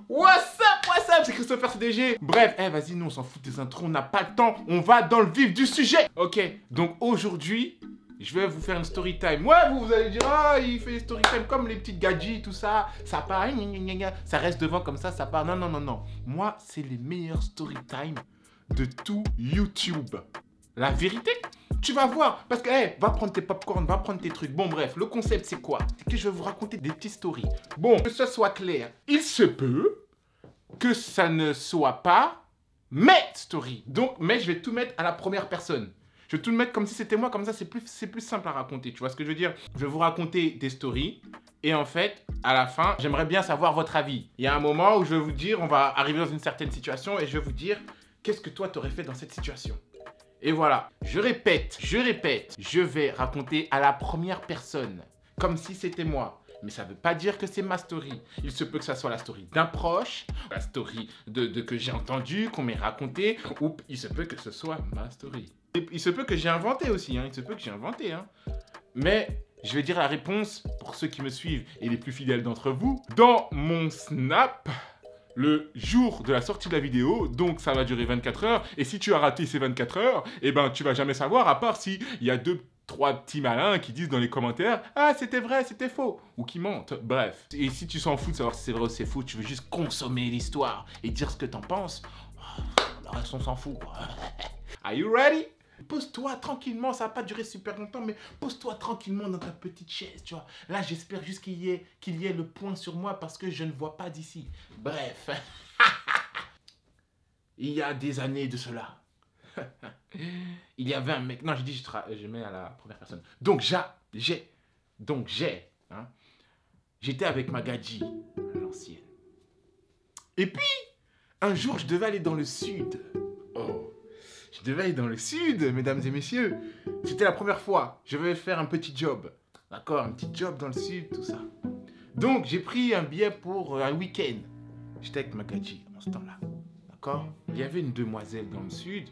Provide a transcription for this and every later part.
What's up, c'est Christopher CDG. Bref, vas-y, nous on s'en fout des intros, on n'a pas le temps, on va dans le vif du sujet. Ok, donc aujourd'hui, je vais vous faire une story time. Ouais, vous allez dire, ah, il fait des story time comme les petites gadgets, tout ça, ça part, ça reste devant comme ça part. Non, non, non, non. Moi, c'est les meilleurs story time de tout YouTube. La vérité, tu vas voir. Parce que, va prendre tes popcorn, va prendre tes trucs. Bon, bref, le concept, c'est quoi? C'est que je vais vous raconter des petites stories. Bon, que ce soit clair, il se peut que ça ne soit pas mes stories. Donc, mais je vais tout mettre à la première personne. Je vais tout mettre comme si c'était moi, comme ça c'est plus simple à raconter. Tu vois ce que je veux dire? Je vais vous raconter des stories. Et en fait, à la fin, j'aimerais bien savoir votre avis. Il y a un moment où je vais vous dire, on va arriver dans une certaine situation et je vais vous dire, qu'est-ce que toi t'aurais fait dans cette situation? Et voilà, je répète, je vais raconter à la première personne, comme si c'était moi. Mais ça ne veut pas dire que c'est ma story. Il se peut que ça soit la story d'un proche, la story que j'ai entendu, qu'on m'ait raconté, ou il se peut que ce soit ma story. Et il se peut que j'ai inventé aussi, hein. Il se peut que j'ai inventé, hein. Mais je vais dire la réponse pour ceux qui me suivent et les plus fidèles d'entre vous. Dans mon Snap, le jour de la sortie de la vidéo, donc ça va durer 24 heures, et si tu as raté ces 24 heures, eh ben tu vas jamais savoir, à part s'il y a 2-3 petits malins qui disent dans les commentaires « Ah, c'était vrai, c'était faux !» ou qui mentent, bref. Et si tu s'en fous de savoir si c'est vrai ou c'est faux, tu veux juste consommer l'histoire et dire ce que t'en penses, le reste on s'en fout, quoi. Are you ready? Pose-toi tranquillement, ça va pas durer super longtemps, mais pose-toi tranquillement dans ta petite chaise, tu vois. Là, j'espère juste qu'il y ait le point sur moi parce que je ne vois pas d'ici. Bref. Il y a des années de cela. Il y avait un mec... Non, je dis, je mets à la première personne. Donc, j'étais avec Magadji, l'ancienne. Et puis, un jour, je devais aller dans le sud. Oh. Je devais aller dans le sud, mesdames et messieurs. C'était la première fois. Je vais faire un petit job. D'accord, un petit job dans le sud, tout ça. Donc, j'ai pris un billet pour un week-end. J'étais avec Magadji en ce temps-là. D'accord? Il y avait une demoiselle dans le sud.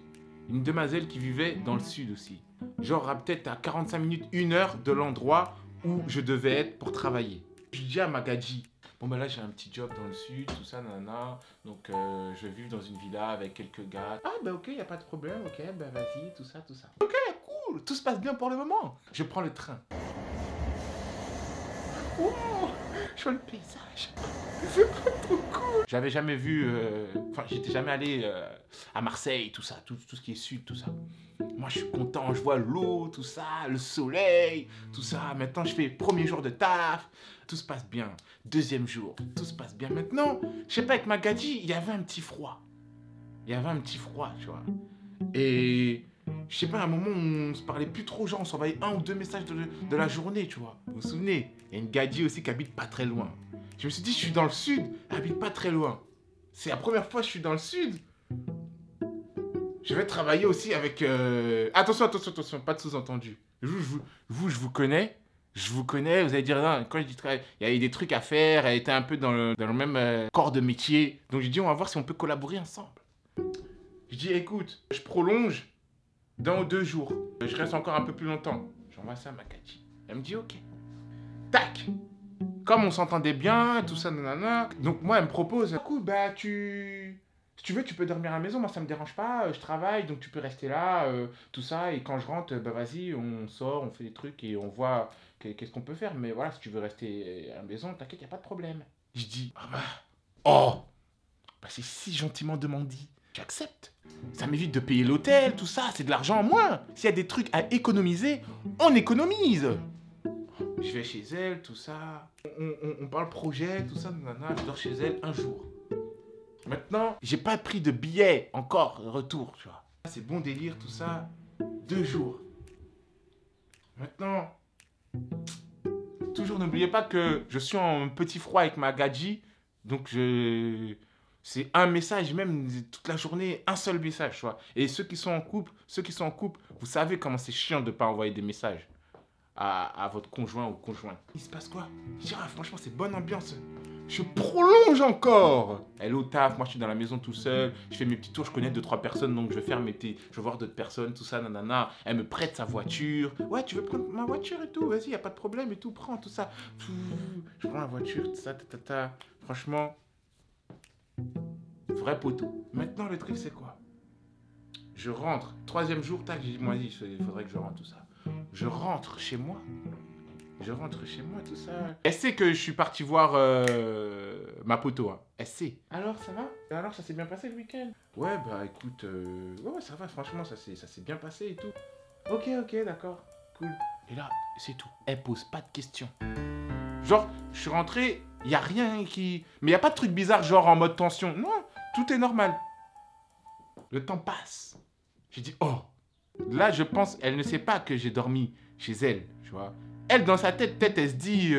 Une demoiselle qui vivait dans le sud aussi. Genre, peut-être à 45 minutes, 1 heure de l'endroit où je devais être pour travailler. Je dis à Magadji, bon ben là j'ai un petit job dans le sud, tout ça, nanana. Donc je vais vivre dans une villa avec quelques gars. Ah ben ok, y a pas de problème, ok, ben vas-y, tout ça, tout ça. Ok, cool, tout se passe bien pour le moment. Je prends le train. Wow, je vois le paysage. C'est trop cool. J'avais jamais vu, enfin j'étais jamais allé à Marseille, tout ça, tout ce qui est sud, tout ça. Moi je suis content, je vois l'eau, tout ça, le soleil, tout ça. Maintenant je fais premier jour de taf, tout se passe bien. Deuxième jour, tout se passe bien. Maintenant, je sais pas, avec Magadji, il y avait un petit froid. Il y avait un petit froid, tu vois. Et je sais pas, à un moment on se parlait plus trop, genre on s'envoyait 1 ou 2 messages de la journée, tu vois. Vous vous souvenez? Il y a une Gadji aussi qui habite pas très loin. Je me suis dit, je suis dans le sud, elle habite pas très loin. C'est la première fois que je suis dans le sud. Je vais travailler aussi avec... Attention, pas de sous-entendu. Je vous connais. Je vous connais, vous allez dire, non, quand je dis travail, il y a des trucs à faire, elle était un peu dans le même corps de métier. Donc je dis, on va voir si on peut collaborer ensemble. Je dis, écoute, je prolonge d'1 ou 2 jours. Je reste encore un peu plus longtemps. J'envoie ça à Magadji. Elle me dit, ok. Tac. Comme on s'entendait bien, tout ça, nanana. Donc moi, elle me propose, écoute, bah si tu veux, tu peux dormir à la maison, moi ça me dérange pas, je travaille, donc tu peux rester là, tout ça, et quand je rentre, bah vas-y, on sort, on fait des trucs et on voit qu'est-ce qu'on peut faire, mais voilà, si tu veux rester à la maison, t'inquiète, y a pas de problème. Je dis, ah bah, oh, bah c'est si gentiment demandé, j'accepte. Ça m'évite de payer l'hôtel, tout ça, c'est de l'argent en moins. S'il y a des trucs à économiser, on économise. Je vais chez elle, tout ça, on parle projet, tout ça, nanana, je dors chez elle 1 jour. Maintenant, j'ai pas pris de billet encore, retour, tu vois. C'est bon délire, tout ça, 2 jours. Maintenant, toujours n'oubliez pas que je suis en petit froid avec Magadji, donc c'est un message, même toute la journée, un seul message, tu vois. Et ceux qui sont en couple, vous savez comment c'est chiant de pas envoyer des messages à votre conjoint ou conjointe. Il se passe quoi? Je dis, ah, franchement, c'est bonne ambiance. Je prolonge encore. Elle est au taf, moi je suis dans la maison tout seul, je fais mes petits tours, je connais 2-3 personnes, donc je vais faire je vais voir d'autres personnes, tout ça, nanana. Elle me prête sa voiture. Ouais, tu veux prendre ma voiture et tout, vas-y, y a pas de problème et tout, prends tout ça. Je prends la voiture, tout ça, Franchement, vrai poteau. Maintenant, le truc, c'est quoi? Je rentre. 3e jour, tac, j'ai dit, moi, il faudrait que je rentre tout ça. Je rentre chez moi. Je rentre chez moi, tout ça. Elle sait que je suis parti voir ma poteau. Hein. Elle sait. Alors, ça va? Alors, ça s'est bien passé le week-end? Ouais, bah écoute, ouais, ça va, franchement, ça s'est bien passé et tout. Ok, d'accord. Cool. Et là, c'est tout. Elle pose pas de questions. Genre, je suis rentré, il y a rien qui... Mais il y a pas de truc bizarre, genre en mode tension. Non, tout est normal. Le temps passe. J'ai dit, oh. Là, je pense, elle ne sait pas que j'ai dormi chez elle, tu vois. Elle, dans sa tête, peut-être, elle se dit,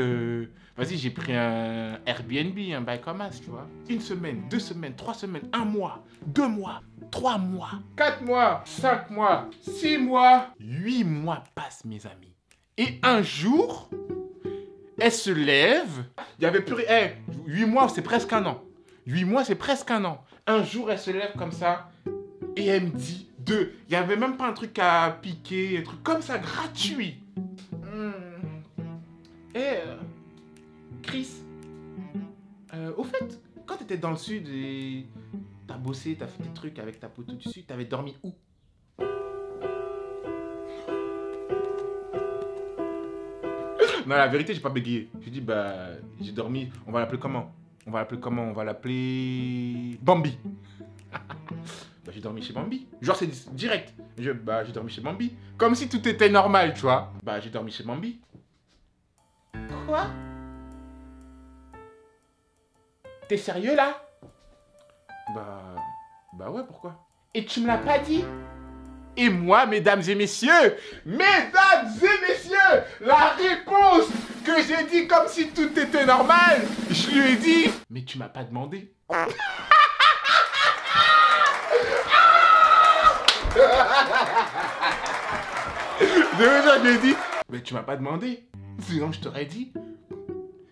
vas-y, j'ai pris un Airbnb, un bail comme as, tu vois. 1 semaine, 2 semaines, 3 semaines, 1 mois, 2 mois, 3 mois, 4 mois, 5 mois, 6 mois, 8 mois passent, mes amis. Et un jour, elle se lève. Il y avait plus rien. 8 mois, c'est presque un an. 8 mois, c'est presque un an. Un jour, elle se lève comme ça et elle me dit, il n'y avait même pas un truc à piquer, un truc comme ça, gratuit. Chris, au fait, quand tu étais dans le sud et t'as bossé, t'as fait des trucs avec ta poteau du sud, t'avais dormi où? Non, la vérité, j'ai pas bégayé. J'ai dit, bah, j'ai dormi, on va l'appeler comment? On va l'appeler Bambi. Bah, j'ai dormi chez Bambi. Genre, c'est direct. J'ai dormi chez Bambi. Comme si tout était normal, tu vois. Bah, j'ai dormi chez Bambi. Quoi? T'es sérieux, là? Bah ouais, pourquoi? Et tu me l'as pas dit? Et moi, mesdames et messieurs, la réponse que j'ai dit comme si tout était normal, je lui ai dit, mais tu m'as pas demandé. Je lui ai dit, mais tu m'as pas demandé, sinon je t'aurais dit.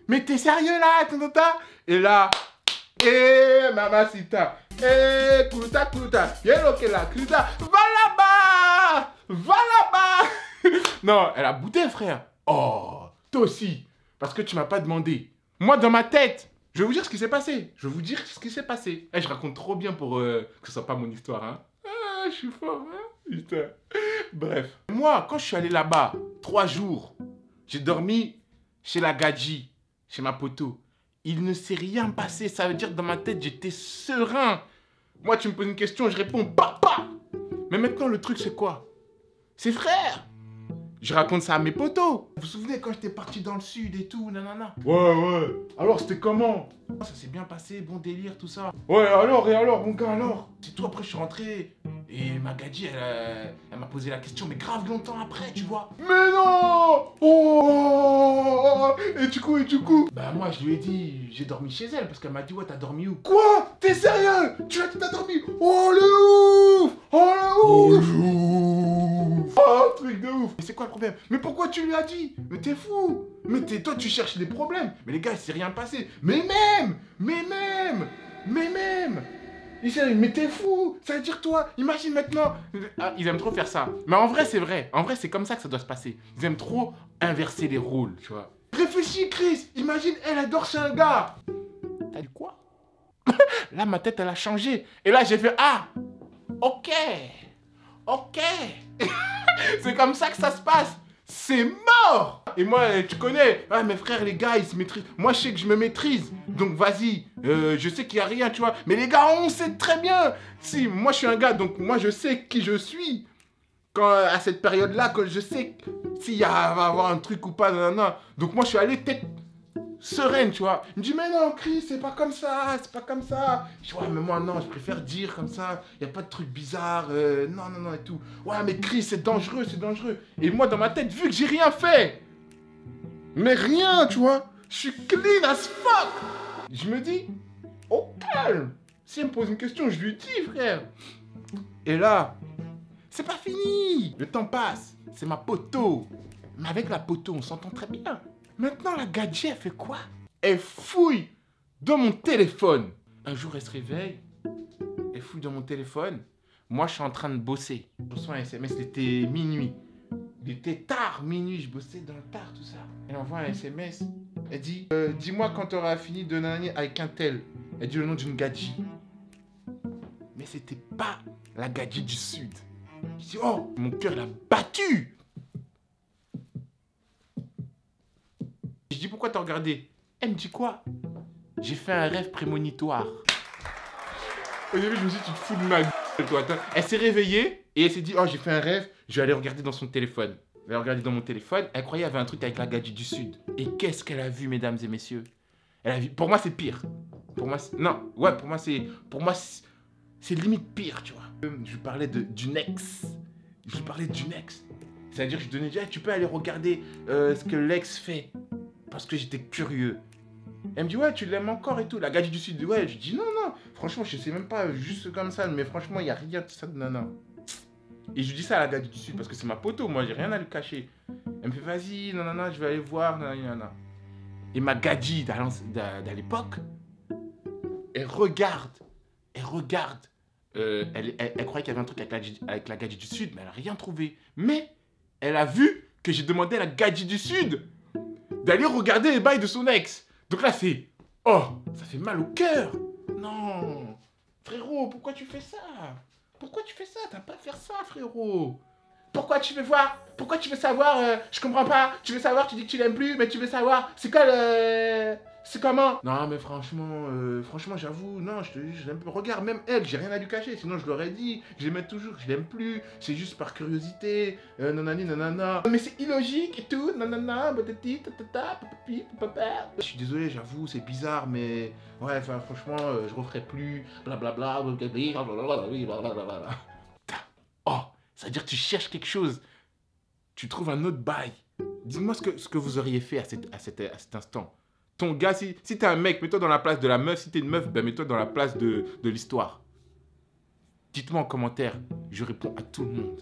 Mais t'es sérieux là, tonton? Et là, mamacita, kuruta, yellow là, kuruta, va là-bas. Non, elle a boudé, frère. Oh, toi aussi, parce que tu m'as pas demandé. Moi, dans ma tête, je vais vous dire ce qui s'est passé. Eh, je raconte trop bien pour que ce soit pas mon histoire, hein. Ah, je suis fort, hein. Putain. Bref. Moi, quand je suis allé là-bas, 3 jours, j'ai dormi chez la Gadji, chez ma poteau. Il ne s'est rien passé. Ça veut dire que dans ma tête, j'étais serein. Moi, tu me poses une question, je réponds papa. Mais maintenant, le truc, c'est quoi? C'est frère. Je raconte ça à mes potos. Vous vous souvenez quand j'étais parti dans le sud et tout, nanana? Ouais. Alors, c'était comment? Ça s'est bien passé, bon délire, tout ça. Ouais, alors, mon gars, alors? C'est tout, après, je suis rentré. Et ma Gadji, elle m'a posé la question, mais grave longtemps après, tu vois. Mais non! Oh! Et du coup? Bah, moi, je lui ai dit, j'ai dormi chez elle, parce qu'elle m'a dit, ouais, t'as dormi où? Quoi? T'es sérieux? T'as dormi? Oh, le ouf! Oh, le ouf! Oh, truc de ouf! Mais c'est quoi le problème? Mais pourquoi tu lui as dit? Mais t'es fou! Mais toi, tu cherches des problèmes. Mais les gars, il s'est rien passé. Mais même! Mais t'es fou! Ça veut dire toi, imagine maintenant. Ah, ils aiment trop faire ça. Mais en vrai, c'est vrai. En vrai, c'est comme ça que ça doit se passer. Ils aiment trop inverser les rôles, tu vois. Réfléchis, Chris. Imagine, elle adore chez un gars. T'as dit quoi? Là, ma tête, elle a changé. Et là, j'ai fait, ah! Ok. C'est comme ça que ça se passe. C'est mort! Et moi, tu connais, ah, mes frères, les gars, ils se maîtrisent. Moi, je sais que je me maîtrise. Donc, vas-y, je sais qu'il n'y a rien, tu vois. Mais les gars, on sait très bien. Si, moi, je suis un gars, donc moi, je sais qui je suis. Quand, à cette période-là, quand je sais s'il va y avoir un truc ou pas, nanana. Donc, moi, je suis allé tête sereine, tu vois. Il me dit, mais non, Chris, c'est pas comme ça. Je dis, ouais, mais moi, non, je préfère dire comme ça. Il n'y a pas de truc bizarre. Non, et tout. Ouais, mais Chris, c'est dangereux. Et moi, dans ma tête, vu que j'ai rien fait, mais rien, tu vois, je suis clean as fuck. Je me dis, au calme. Si elle me pose une question, je lui dis, frère. Et là, c'est pas fini. Le temps passe. C'est ma poteau. Mais avec la poteau, on s'entend très bien. Maintenant, la Gadji, elle fait quoi? Elle fouille dans mon téléphone. Un jour, elle se réveille. Elle fouille dans mon téléphone. Moi, je suis en train de bosser. Je reçois un SMS, c'était minuit. Il était tard, minuit, je bossais dans le tard, tout ça. Elle envoie un SMS. Elle dit, dis-moi quand tu auras fini de nanani avec un tel. Elle dit le nom d'une Gadji. Mais c'était pas la Gadji du Sud. Je dis, oh, mon cœur l'a battu. Je dis, pourquoi t'as regardé? Elle me dit quoi? J'ai fait un rêve prémonitoire. Au début, je me suis dit, tu te fous de ma gueule, toi. Elle s'est réveillée et elle s'est dit, oh, j'ai fait un rêve, je vais aller regarder dans son téléphone. Elle a regardé dans mon téléphone, elle croyait qu'il y avait un truc avec la Gadji du Sud. Et qu'est-ce qu'elle a vu, mesdames et messieurs? Elle a vu. Pour moi, c'est pire. Pour moi, non, ouais, pour moi, c'est limite pire, tu vois. Je lui parlais d'une ex. Je lui parlais d'une ex. C'est-à-dire que je donnais, tu peux aller regarder ce que l'ex fait. Parce que j'étais curieux. Elle me dit, ouais, tu l'aimes encore et tout. La Gadji du Sud, ouais. Je dis, non, non. Franchement, je sais même pas, juste comme ça. Mais franchement, il n'y a rien de ça. Non, non. Et je lui dis ça à la Gadji du Sud parce que c'est ma poteau. Moi, j'ai rien à lui cacher. Elle me fait, vas-y, non, non, non, je vais aller voir. Non, non, non. Et ma Gadji d'à l'époque, elle regarde. Elle croyait qu'il y avait un truc avec la Gadji du Sud, mais elle n'a rien trouvé. Mais elle a vu que j'ai demandé à la Gadji du Sud d'aller regarder les bails de son ex. Donc là, c'est... Oh, ça fait mal au cœur. Non. Frérot, pourquoi tu fais ça? Pourquoi tu fais ça? T'as pas à faire ça, frérot. Pourquoi tu veux voir? Pourquoi tu veux savoir? Je comprends pas. Tu veux savoir, tu dis que tu l'aimes plus, mais tu veux savoir. C'est quoi le... C'est comment? Non, mais franchement, j'avoue, non, je l'aime plus. Regarde, même elle, j'ai rien à lui cacher. Sinon, je l'aurais dit. Je l'aimais toujours, je l'aime plus. C'est juste par curiosité. Nanani, nanana. Mais c'est illogique et tout. Nanana, patati, tatata, papapi, papa. Je suis désolé, j'avoue, c'est bizarre, mais... Ouais, enfin, franchement, je referai plus. Blablabla. Blablabla. Oh, ça veut dire que tu cherches quelque chose. Tu trouves un autre bail. Dis-moi ce que vous auriez fait à cet instant. Ton gars, si t'es un mec, mets-toi dans la place de la meuf. Si t'es une meuf, ben mets-toi dans la place de l'histoire. Dites-moi en commentaire. Je réponds à tout le monde.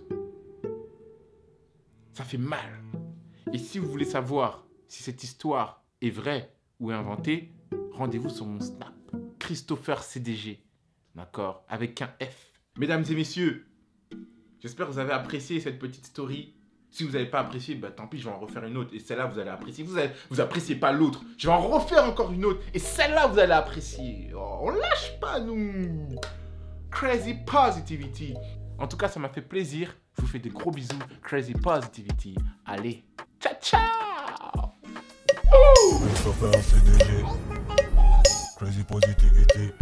Ça fait mal. Et si vous voulez savoir si cette histoire est vraie ou inventée, rendez-vous sur mon Snap. Christopher CDG. D'accord? Avec un F. Mesdames et messieurs, j'espère que vous avez apprécié cette petite story. Si vous n'avez pas apprécié, bah, tant pis, je vais en refaire une autre. Et celle-là, vous allez apprécier. Vous appréciez pas l'autre. Je vais en refaire encore une autre. Et celle-là, vous allez apprécier. Oh, on lâche pas, nous. Crazy Positivity. En tout cas, ça m'a fait plaisir. Je vous fais des gros bisous. Crazy Positivity. Allez. Ciao, ciao. Crazy Positivity.